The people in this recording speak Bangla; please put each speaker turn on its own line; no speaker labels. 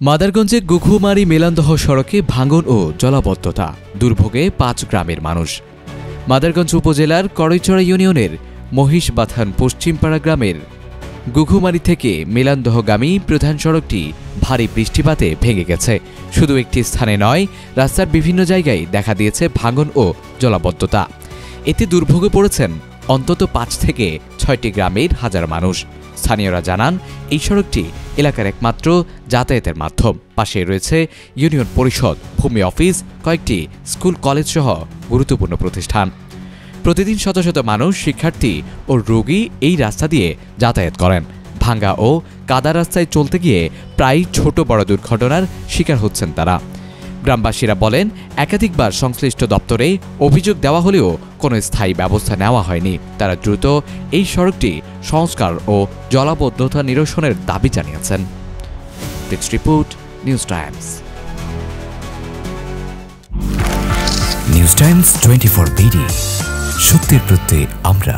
মাদারগঞ্জে গুখুমারি মেলান্দহ সড়কে ভাঙন ও জলাবদ্ধতা, দুর্ভোগে ৫ গ্রামের মানুষ। মাদারগঞ্জ উপজেলার করইচড়া ইউনিয়নের মহিষবাথান পশ্চিমপাড়া গ্রামের গুখুমারি থেকে মেলান্দহগামী প্রধান সড়কটি ভারী বৃষ্টিপাতে ভেঙে গেছে। শুধু একটি স্থানে নয়, রাস্তার বিভিন্ন জায়গায় দেখা দিয়েছে ভাঙন ও জলাবদ্ধতা। এতে দুর্ভোগে পড়েছেন অন্তত ৫ থেকে ৬টি গ্রামের হাজার মানুষ। স্থানীয়রা জানান, এই সড়কটি এলাকার একমাত্র যাতায়াতের মাধ্যম। পাশে রয়েছে ইউনিয়ন পরিষদ, ভূমি অফিস, কয়েকটি স্কুল, কলেজ সহ গুরুত্বপূর্ণ প্রতিষ্ঠান। প্রতিদিন শত শত মানুষ, শিক্ষার্থী ও রোগী এই রাস্তা দিয়ে যাতায়াত করেন। ভাঙ্গা ও কাদা রাস্তায় চলতে গিয়ে প্রায় ছোট বড় দুর্ঘটনার শিকার হচ্ছেন তারা। গ্রামবাসীরা বলেন, একাধিকবার সংশ্লিষ্ট দপ্তরে অভিযোগ দেওয়া হলেও কোনো স্থায়ী ব্যবস্থা নেওয়া হয়নি। তারা দ্রুত এই সড়কটি সংস্কার ও জলাবদ্ধতা নিরসনের দাবি জানিয়েছেন। Desk report, news Times.
News Times 24 BD, সত্যের প্রত্যয়ে আমরা।